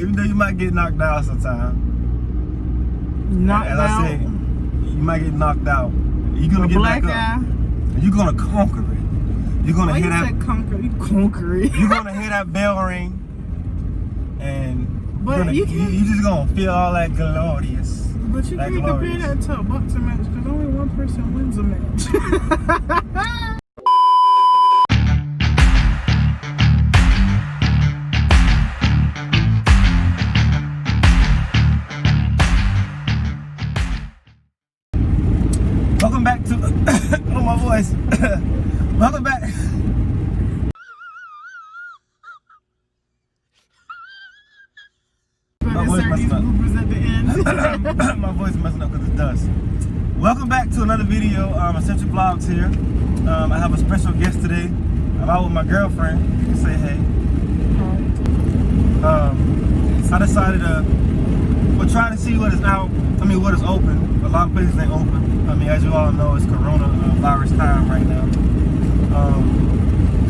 even though you might get knocked out sometime. As I said, you might get knocked out. You're gonna get back up. And you're gonna conquer it. You're gonna hear that. Conquer it. You're gonna hear that bell ring, and but you just gonna feel all that glorious. But you can't compare that to a boxing match because only one person wins a match. Welcome back to oh my voice. Welcome back. My voice messing up. At the end. My voice messing up because it's dust. Welcome back to another video. Essential Vlogs here. I have a special guest today. I'm out with my girlfriend. You can say hey. I decided to try to see what is out. I mean, what is open. A lot of places ain't open. I mean, as you all know, it's coronavirus time right now.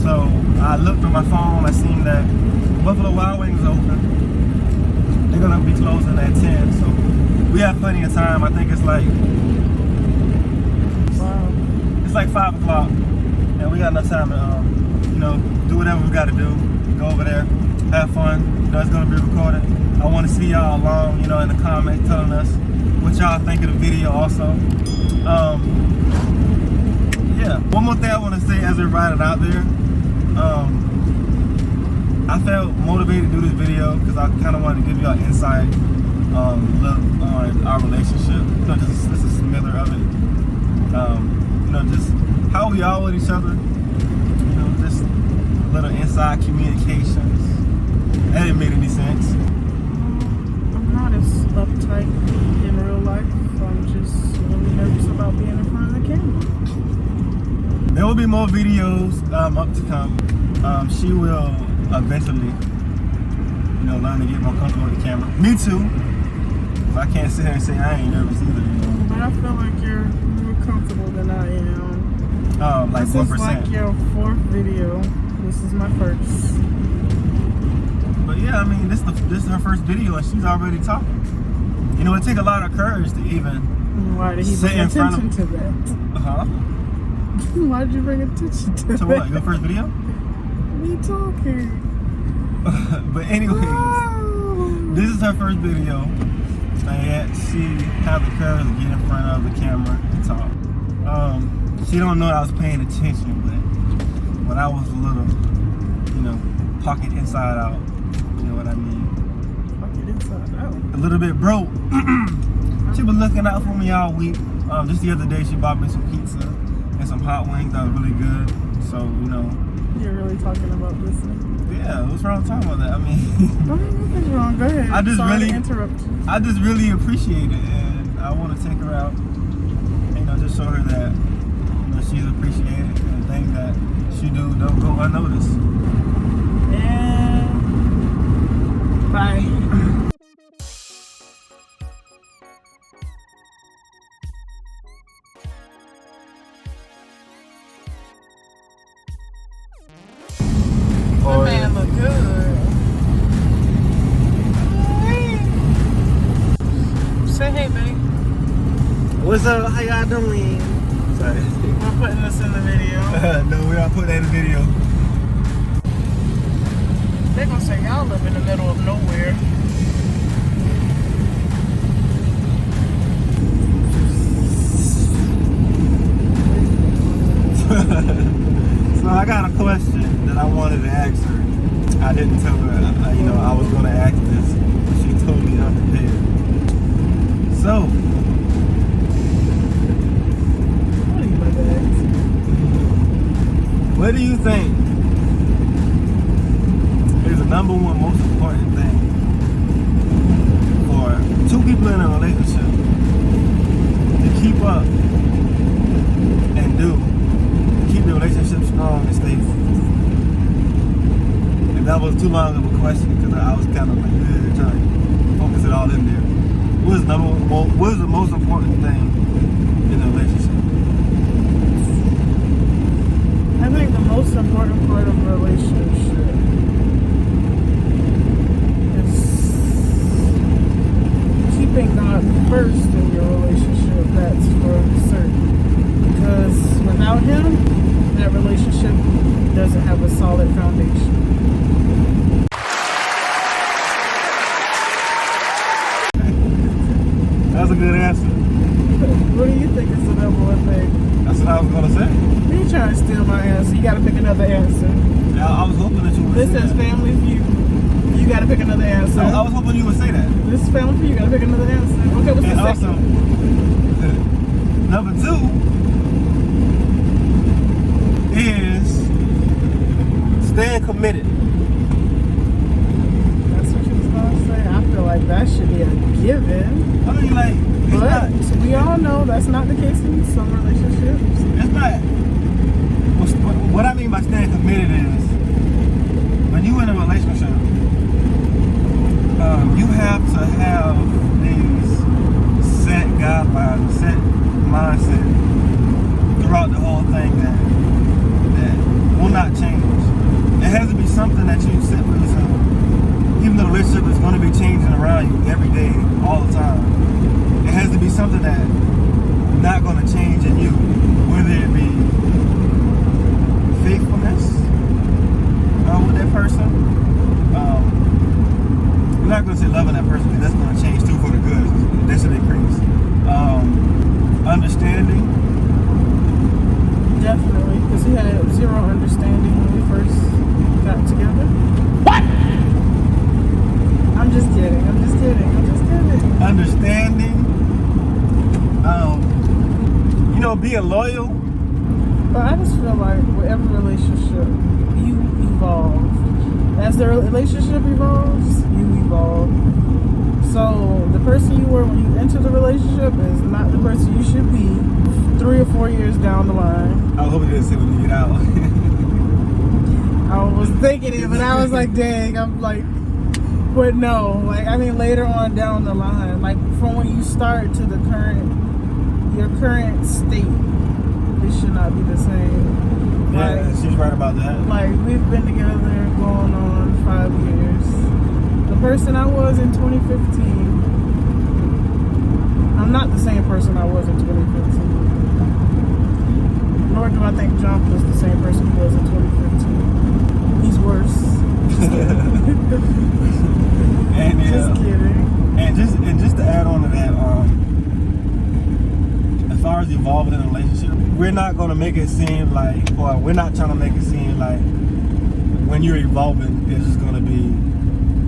So I looked on my phone. I seen that Buffalo Wild Wings is open. They're gonna be closing at 10, so we have plenty of time. I think it's like it's like 5 o'clock, and we got enough time to do whatever we got to do. Go over there, have fun. It's gonna be recorded. I want to see y'all along, in the comments telling us what y'all think of the video. Also, yeah. One more thing I want to say as we're riding out there. I felt motivated to do this video because I kind of wanted to give y'all insight look on our relationship. Just a smither of it. Just how we are with each other. Just a little inside communications. That didn't make any sense. I'm not as uptight in real life. I'm just really nervous about being in front of the camera. There will be more videos up to come. She will eventually, learn to get more comfortable with the camera. Me too. I can't sit here and say I ain't nervous either. But I feel like you're more comfortable than I am. Like 1%. This is like your 4th video. This is my first. But yeah, I mean, this is her first video, and she's already talking. It takes a lot of courage to even. Why did he bring attention to that? Why did you bring attention to that? To what? Your first video? Me talking. But anyways, this is her first video, and yet she had the courage to get in front of the camera and talk. She don't know I was paying attention, but when I was a little, pocket inside out, you know what I mean? Pocket inside out? A little bit broke. She was looking out for me all week. Just the other day, she bought me some pizza and some hot wings that was really good. So, You're really talking about this now? Yeah, what's wrong with talking about that? I mean, nothing's wrong. Go ahead. I just really appreciate it, and I want to take her out, just show her that she's appreciated, and things that she don't go unnoticed. And bye. That man look good. Say hey, babe. What's up? How y'all doing? Sorry. We're putting this in the video. No, we're not putting that in the video. They're gonna say y'all live in the middle of nowhere. So I got a question that I wanted to ask her. I didn't tell her, I was going to ask this. She told me unprepared. So, what do you think is the number one most important thing for two people in a relationship to keep up and do to keep the relationship strong and stable? And that was too long of a question because I was kind of like trying to focus it all in there. What is the most important thing in a relationship? I think the most important part of a relationship is gotta pick another answer. I was hoping you would say that. This is family for you. Gotta pick another answer. Okay, what's the And second? also, number 2 is staying committed. That's what you was gonna say. I feel like that should be a given. I mean, like, But we all know that's not the case in some relationships. it's not. What I mean by staying committed is when you in a relationship, you have to have these set guidelines, set mindset throughout the whole thing that will not change. It has to be something that you set for yourself. Even though the relationship is going to be changing around you every day, all the time, it has to be something that's not going to change in you, whether it be faithfulness with that person. I'm not going to say loving that person because that's going to change too for the good. That's an increase. Understanding. Definitely, because he had zero understanding when we first got together. What? I'm just kidding. Understanding. Being loyal. But I just feel like with every relationship, you evolve. As the relationship evolves, you evolve. So the person you were when you entered the relationship is not the person you should be 3 or 4 years down the line. I hope you didn't say when you get out. I was thinking it, but I was like, dang, I'm like, but no, like, I mean, later on down the line, like from when you start to the your current state, it should not be the same. Yeah, Like, she's right about that. like, we've been together going on 5 years. The person I was in 2015, I'm not the same person I was in 2015. Nor do I think John was the same person he was in 2015. He's worse. And Just kidding. And just to add on to that, as far as evolving in a relationship, we're not gonna make it seem like, or we're not trying to make it seem like when you're evolving, it's just gonna be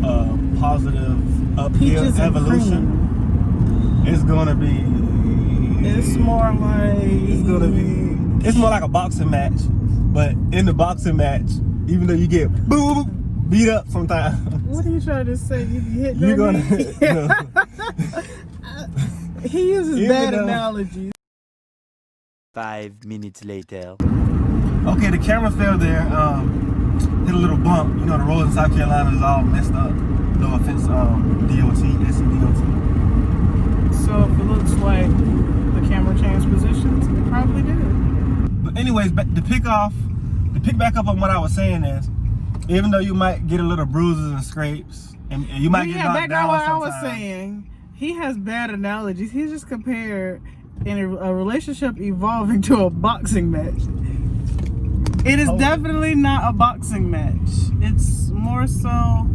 a positive uphill Peaches and evolution. It's gonna be. It's more like. It's more like a boxing match, but in the boxing match, even though you get beat up sometimes. What are you trying to say? You be hitting You're on gonna. me? He uses Even bad though- analogies. 5 minutes later. Okay, the camera fell there. Hit a little bump. You know, the road in South Carolina is all messed up. No offense, DOT, SCDOT. So if it looks like the camera changed positions, it probably did. But anyways, to pick back up on what I was saying is, even though you might get a little bruises and scrapes, and you might get knocked back down on what sometimes. I was saying. He has bad analogies. He just compared in a relationship evolving to a boxing match. It is definitely not a boxing match. It's more so.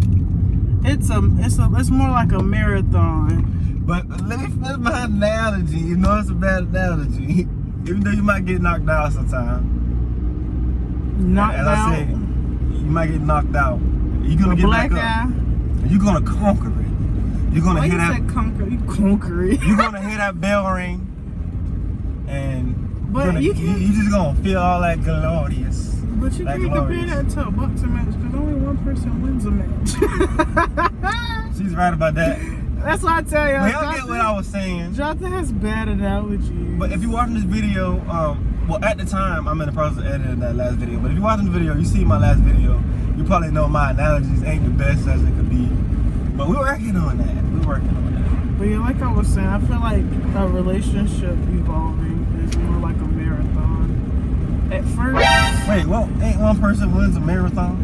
It's more like a marathon. But let me finish my analogy. You know it's a bad analogy. Even though you might get knocked out sometimes. Knocked As out. I said, you might get knocked out. You're gonna A get black back eye. up. And you're gonna conquer it. You're gonna Why hear you that. said conquer? You conquer it. You're gonna hear that bell ring, and But you can't. you just gonna feel all that glorious. But you Like can't compare glorious. that to a boxing match because only one person wins a match. She's right about that. That's why I tell y'all. But y'all get what I was saying. Jonathan has bad analogies. But if you're watching this video, well, at the time, I'm in the process of editing that last video. But if you're watching the video, you see my last video, you probably know my analogies ain't the best as it could be. But we're working on that. But yeah, like I was saying, I feel like a relationship evolving is more like a marathon. At first, Wait, well, ain't one person wins a marathon?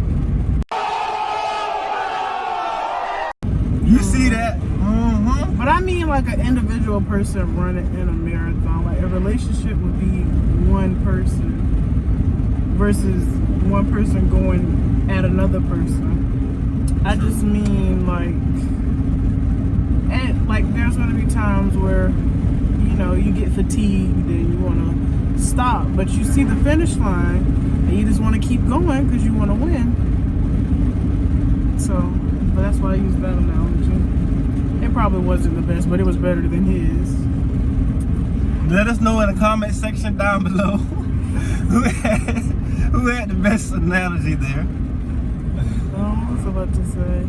You see that? Mm-hmm. but I mean like an individual person running in a marathon. Like a relationship would be one person versus one person going at another person. I just mean like there's gonna be times where, you know, you get fatigued and you wanna stop, but you see the finish line and you just wanna keep going because you wanna win. So But that's why I use that analogy. It probably wasn't the best, but it was better than his. Let us know in the comment section down below who had the best analogy there. I was about to say.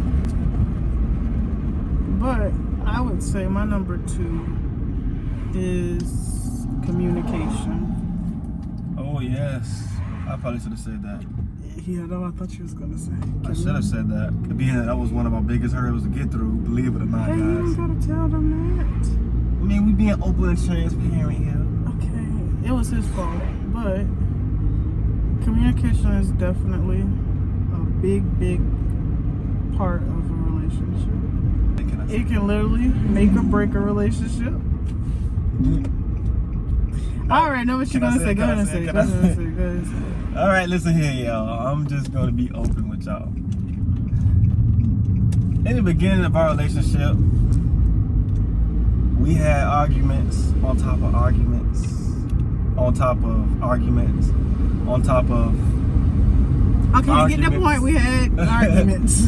But I would say my number 2 is communication. Oh, yes. I probably should have said that. Yeah, no, I thought you was going to say. I should have said that. Being that was one of our biggest hurdles to get through, believe it or not, Hey, you guys. don't got to tell them that. I mean, we being open and transparent here. Okay, it was his fault, but communication is definitely a big part of a relationship. It can literally make or break a relationship. I already know what you're gonna say. Go ahead and say it. All right, listen here, y'all. I'm just gonna be open with y'all. In the beginning of our relationship, we had arguments on top of arguments, on top of arguments, on top of okay, arguments. You get the point. We had arguments.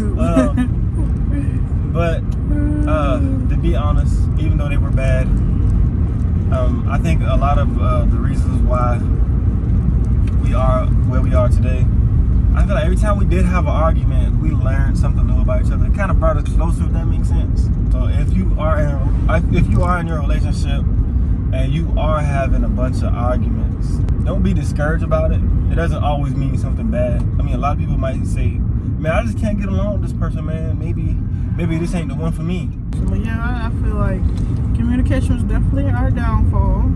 But to be honest, even though they were bad, I think a lot of the reasons why we are where we are today, I feel like every time we did have an argument, we learned something new about each other. It kind of brought us closer, if that makes sense. So if you are in your relationship and you are having a bunch of arguments, don't be discouraged about it. It doesn't always mean something bad. I mean, a lot of people might say, man, I just can't get along with this person, man. Maybe this ain't the one for me. But yeah, I feel like communication was definitely our downfall.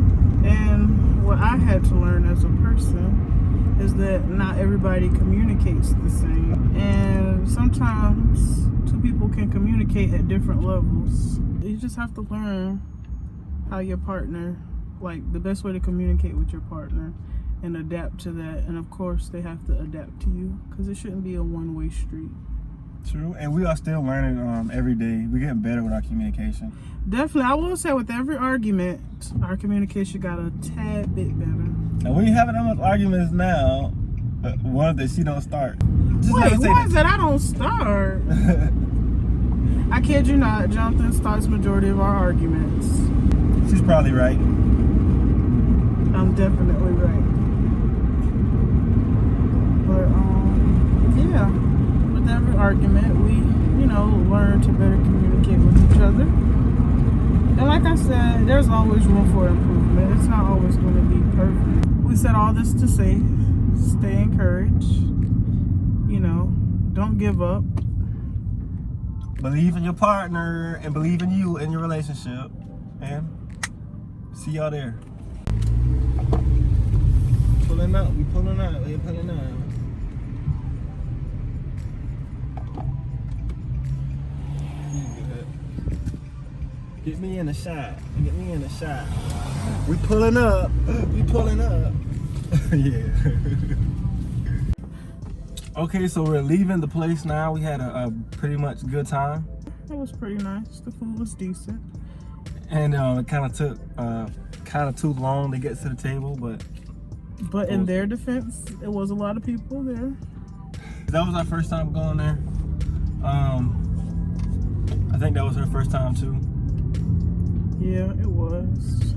And what I had to learn as a person is that not everybody communicates the same. And sometimes two people can communicate at different levels. You just have to learn how your partner, like the best way to communicate with your partner and adapt to that. And of course, they have to adapt to you because it shouldn't be a one-way street. True, and we are still learning every day. We're getting better with our communication. Definitely, I will say with every argument, our communication got a tad bit better. And we having that much arguments now, one that she don't start. Just Wait, why is that I don't start? I kid you not, Jonathan starts majority of our arguments. She's probably right. I'm definitely right. But yeah, with every argument, we, learn to better communicate with each other. And like I said, there's always room for improvement. It's not always going to be perfect. We said all this to say, stay encouraged. Don't give up. Believe in your partner and believe in you and your relationship. And see y'all there. Pulling up. We're pulling out. Get me in the shot. We pulling up. Yeah. Okay, so we're leaving the place now. We had a pretty much good time. It was pretty nice. The food was decent. And it kind of took kind of too long to get to the table, but in their defense, it was a lot of people there. That was our first time going there. I think that was her first time too. Yeah, it was.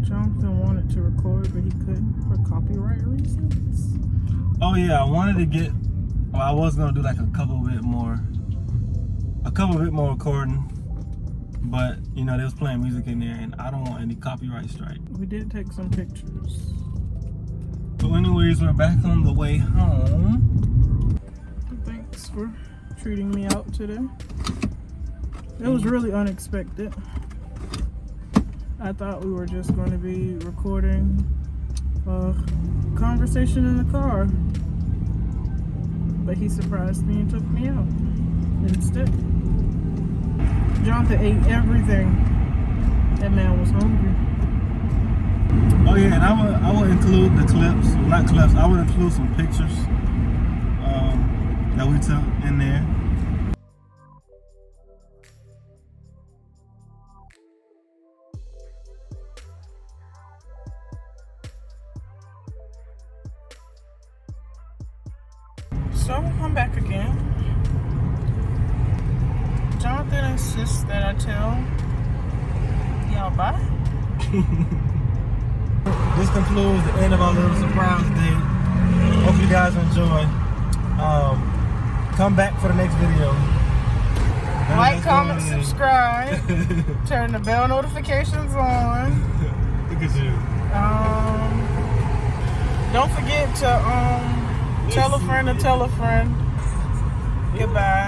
Jonathan wanted to record, but he couldn't for copyright reasons. Oh yeah, I was gonna do like a couple bit more recording, but they was playing music in there, and I don't want any copyright strike. We did take some pictures. So anyways, we're back on the way home. Thanks for treating me out today. It was really unexpected. I thought we were just going to be recording a conversation in the car. But he surprised me and took me out instead. Jonathan ate everything. That man was hungry. Oh yeah, and I will include the clips, not clips, I will include some pictures that we took in there. So I'm back again. it's just that I tell y'all bye. This concludes the end of our little surprise date. Hope you guys enjoy. Come back for the next video. Like, comment, subscribe. Turn the bell notifications on. Look at you. Don't forget to tell a friend to tell a friend. Goodbye.